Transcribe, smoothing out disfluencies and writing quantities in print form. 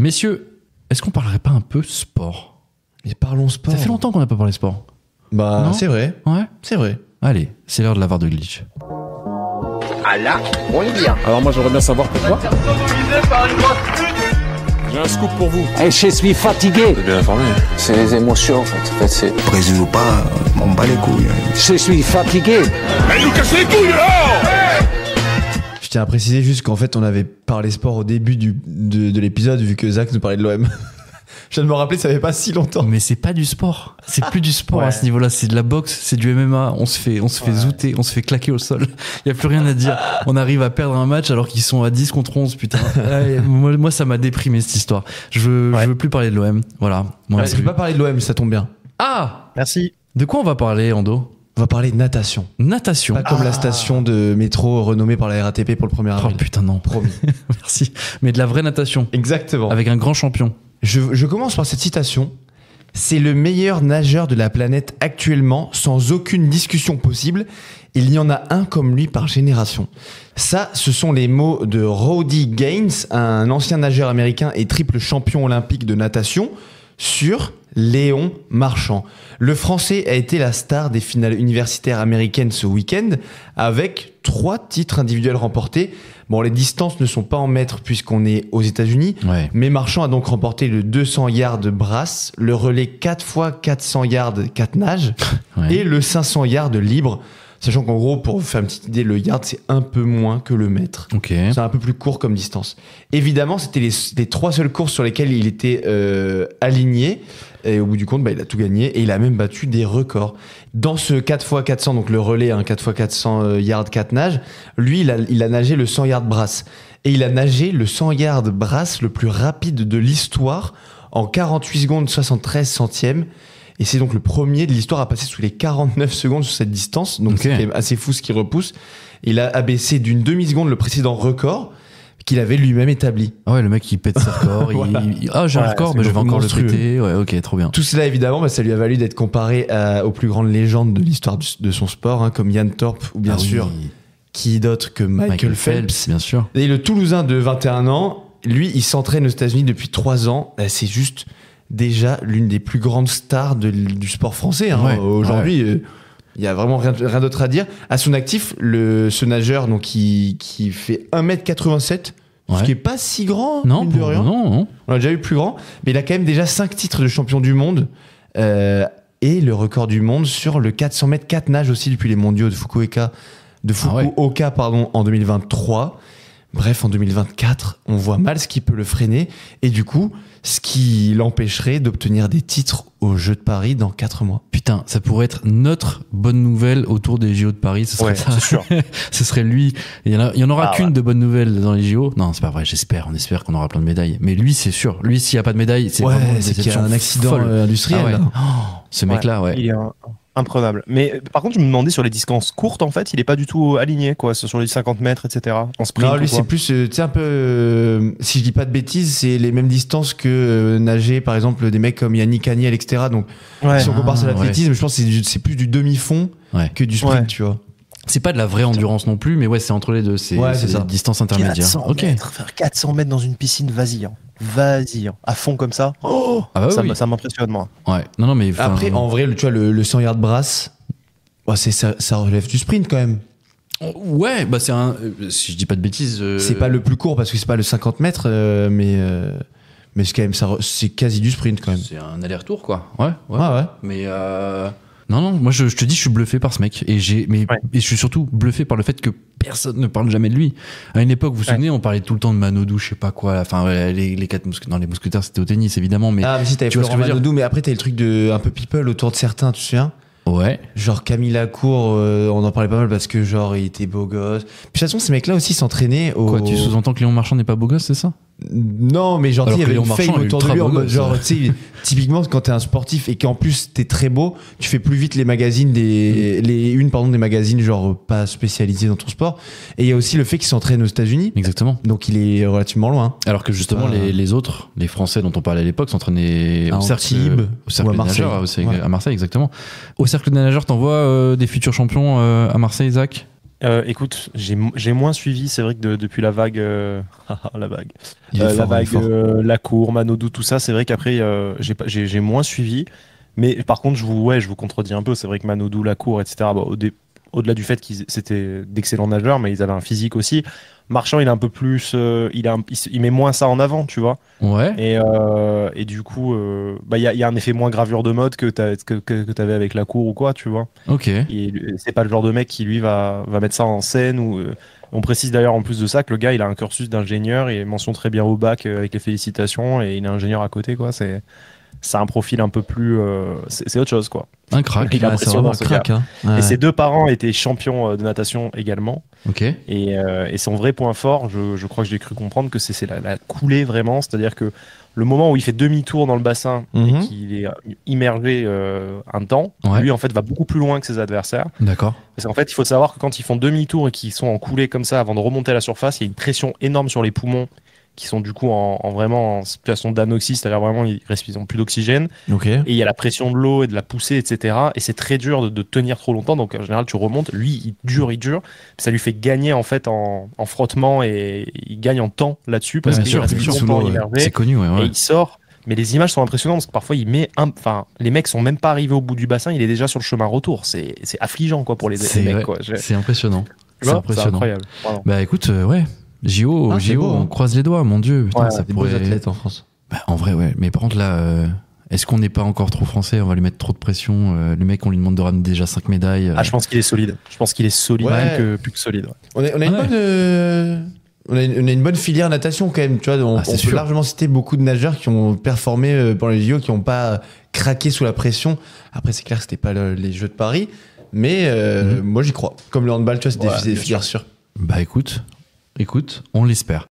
Messieurs, est-ce qu'on parlerait pas un peu sport ? Mais parlons sport. Ça fait longtemps qu'on n'a pas parlé sport. Bah, Non ? c'est vrai. Ouais. C'est vrai. Allez, c'est l'heure de la VAR de glitch. Ah là, on est bien. Alors moi j'aimerais bien savoir pourquoi. J'ai un scoop pour vous. Et je suis fatigué. T'es bien informé. C'est les émotions en fait. C'est... Brésil ou pas, m'en bats les couilles. Je suis fatigué. Elle nous casse les couilles là. Je tiens à préciser juste qu'en fait, on avait parlé sport au début de l'épisode, vu que Zach nous parlait de l'OM. Je viens de me rappeler, ça fait pas si longtemps. Mais c'est pas du sport. C'est plus du sport Ouais. à ce niveau-là. C'est de la boxe, c'est du MMA. On se fait zouter, on se fait claquer au sol. Il y a plus rien à dire. On arrive à perdre un match alors qu'ils sont à 10 contre 11, putain. Ouais, moi, ça m'a déprimé cette histoire. Je veux plus parler de l'OM. Voilà. Moi, Je vais pas parler de l'OM, ça tombe bien. Ah! Merci. De quoi on va parler, Ando? On va parler de natation. Natation. Pas comme la station de métro renommée par la RATP pour le 1er Oh avril. putain, non. Promis. Merci. Mais de la vraie natation. Exactement. Avec un grand champion. Je commence par cette citation. C'est le meilleur nageur de la planète actuellement, sans aucune discussion possible. Il y en a un comme lui par génération. Ça, ce sont les mots de Roddy Gaines, un ancien nageur américain et triple champion olympique de natation, sur Léon Marchand. Le Français a été la star des finales universitaires américaines ce week-end, avec 3 titres individuels remportés. Bon, les distances ne sont pas en mètres puisqu'on est aux États-Unis, Ouais. mais Marchand a donc remporté le 200 yards brasse, le relais 4 x 400 yards 4 nages Ouais. et le 500 yards libre. Sachant qu'en gros, pour vous faire une petite idée, le yard, c'est un peu moins que le mètre. Ok. C'est un peu plus court comme distance. Évidemment, c'était les 3 seules courses sur lesquelles il était aligné. Et au bout du compte, il a tout gagné. Et il a même battu des records. Dans ce 4 x 400, donc le relais, 4 x 400 yards 4 nages, lui, il a nagé le 100 yards brasse. Et il a nagé le 100 yards brasse le plus rapide de l'histoire en 48 secondes 73 centièmes. Et c'est donc le premier de l'histoire à passer sous les 49 secondes sur cette distance. Donc Ok. c'est quand même assez fou ce qui repousse. Il a abaissé d'une demi-seconde le précédent record qu'il avait lui-même établi. Ah ouais, le mec, il pète ses records. Voilà. J'ai un Ouais, record, c'est mais je vais encore monstrueux. le péter. Ouais, ok, trop bien. Tout cela, évidemment, ça lui a valu d'être comparé aux plus grandes légendes de l'histoire de son sport, comme Yann Thorpe ou bien Ah oui. sûr, qui d'autre que Michael Phelps. bien sûr. Et le Toulousain de 21 ans, lui, il s'entraîne aux États-Unis depuis 3 ans. C'est juste déjà l'une des plus grandes stars du sport français. Ouais, Aujourd'hui, il y a vraiment rien d'autre à dire. À son actif, ce nageur donc, qui fait 1m87, ce Ouais. qui est pas si grand, Non, mine de rien. non. On a déjà eu plus grand, mais il a quand même déjà 5 titres de champion du monde et le record du monde sur le 400 mètres 4 nages aussi depuis les mondiaux de Fukuoka, en 2023. Bref, en 2024, on voit mal ce qui peut le freiner et du coup, ce qui l'empêcherait d'obtenir des titres aux Jeux de Paris dans 4 mois. Putain, ça pourrait être notre bonne nouvelle autour des JO de Paris. Ce serait Ouais, ça. c'est sûr. Ce serait lui. Il y en aura Ah qu'une ouais. de bonne nouvelle dans les JO. Non, c'est pas vrai. On espère qu'on aura plein de médailles. Mais lui, c'est sûr. Lui, s'il y a pas de médaille, c'est vraiment une c'est qu'il y a déception un accident folle. industriel. Ah ouais. là. Oh, ce mec-là, ouais. Il est imprenable. Mais par contre, je me demandais sur les distances courtes, en fait, il est pas du tout aligné, quoi, sur les 50 mètres, etc. En sprint. Non, lui, ou quoi. c'est plus, tu sais, un peu, si je dis pas de bêtises, c'est les mêmes distances que nager, par exemple, des mecs comme Yannick Agnel, etc. Donc, Ouais. si on compare ça à Ah, l'athlétisme, je pense que c'est plus du demi-fond Ouais. que du sprint, Ouais. tu vois. C'est pas de la vraie endurance non plus, mais ouais, c'est entre les deux. C'est Ouais, c'est des ça. distances intermédiaires. 400 Ok. mètres, faire 400 mètres dans une piscine, vas-y, à fond comme ça. Oh, Ah bah oui. ça m'impressionne, moi. Ouais. Non, mais enfin, Après, en vrai, tu vois, le 100 yards brasse, ça relève du sprint quand même. ouais, bah c'est un. Si je dis pas de bêtises. C'est pas le plus court parce que c'est pas le 50 mètres, mais c'est quand même, c'est quasi du sprint quand même. C'est un aller-retour, quoi. Ouais. Ouais. Mais non, moi je te dis, je suis bluffé par ce mec. Et je suis surtout bluffé par le fait que personne ne parle jamais de lui. À une époque, vous vous souvenez, on parlait tout le temps de Manodou, je sais pas quoi. Enfin, les 4 mousquetaires. Non, les mousquetaires, c'était au tennis, évidemment. Mais Ah, mais si, t'avais tu vois ce Florent que je veux dire. Manodou, mais après, t'as le truc de un peu people autour de certains, tu te souviens? Ouais. Genre Camille Lacour, on en parlait pas mal parce que genre il était beau gosse. Puis de toute façon, ces mecs-là aussi s'entraînaient au. Quoi, tu sous-entends que Léon Marchand n'est pas beau gosse, c'est ça? Non, mais genre, tu sais, il y Alors avait que une Léon fame Marchand est autour de ultra lui en beau mode gosse. genre, tu sais, typiquement quand t'es un sportif et qu'en plus t'es très beau, tu fais plus vite les magazines les unes des magazines genre pas spécialisés dans ton sport. Et il y a aussi le fait qu'il s'entraîne aux États-Unis, Exactement. donc il est relativement loin. Alors que justement, Ah. les autres, les Français dont on parlait à l'époque, s'entraînaient À au cercle Antibes au ou à des Marseille. nageurs, Ouais. à Marseille, exactement. Au cercle des nageurs, t'envoies des futurs champions à Marseille, Zach? Écoute, j'ai moins suivi, c'est vrai que depuis la vague, la vague, Il est la fort, il est vague, fort. la cour, Manodou, tout ça, c'est vrai qu'après, j'ai moins suivi. Mais par contre, je vous contredis un peu. C'est vrai que Manodou, la cour, etc. Au-delà du fait qu'ils c'était d'excellents nageurs, mais ils avaient un physique aussi. Marchand, il est un peu plus, il met moins ça en avant, tu vois. Ouais. Et du coup, il y a un effet moins gravure de mode que t'avais avec la cour ou quoi, tu vois. Ok. Et c'est pas le genre de mec qui lui va mettre ça en scène. On précise d'ailleurs en plus de ça que le gars, il a un cursus d'ingénieur et mention très bien au bac avec les félicitations, et il est ingénieur à côté, quoi. C'est un profil un peu plus, c'est autre chose, quoi. Un crack. Il est Ouais, c'est vraiment un impressionnant, ce crack. Hein. Ouais. Et ses deux parents étaient champions de natation également. Ok. Et son vrai point fort, je crois que j'ai cru comprendre que c'est la coulée vraiment. C'est-à-dire que le moment où il fait demi-tour dans le bassin et Mhm. qu'il est immergé un temps, Ouais. lui en fait va beaucoup plus loin que ses adversaires. D'accord. Parce qu'en fait, il faut savoir que quand ils font demi-tour et qu'ils sont en coulée comme ça avant de remonter à la surface, il y a une pression énorme sur les poumons qui sont du coup vraiment en situation d'anoxie, c'est-à-dire vraiment ils n'ont plus d'oxygène. Ok. Et il y a la pression de l'eau et de la poussée, etc. Et c'est très dur de tenir trop longtemps. Donc en général, tu remontes. Lui, il dure. Ça lui fait gagner en fait en frottement et il gagne en temps là-dessus parce Bien qu'il sûr, reste bien sûr, plus sous longtemps l'eau, immergé. c'est connu, ouais. Et Ouais. il sort. Mais les images sont impressionnantes parce que parfois les mecs sont même pas arrivés au bout du bassin. Il est déjà sur le chemin retour. C'est affligeant quoi pour les mecs. Ouais, Quoi. c'est impressionnant. Tu C'est vois, impressionnant. incroyable. Vraiment. Bah écoute, ouais. JO, Ah, c'est JO, beau, on hein. croise les doigts, mon Dieu. Putain, Ouais, ça Des beaux pourrait. athlètes en France. Bah, en vrai, ouais. Mais par contre, là, est-ce qu'on n'est pas encore trop français? On va lui mettre trop de pression. Le mec, on lui demande de ramener déjà 5 médailles. Ah, je pense qu'il est solide. Je pense qu'il est solide Ouais. plus que solide. Ouais. On a une Ouais. bonne. On a une bonne filière natation quand même, tu vois. On c'est peut sûr. largement citer beaucoup de nageurs qui ont performé pendant les JO, qui n'ont pas craqué sous la pression. Après, c'est clair que c'était pas les Jeux de Paris, mais moi j'y crois. Comme le handball, tu vois, c'est des Ouais, des bien filières sûres. Bah écoute, on l'espère.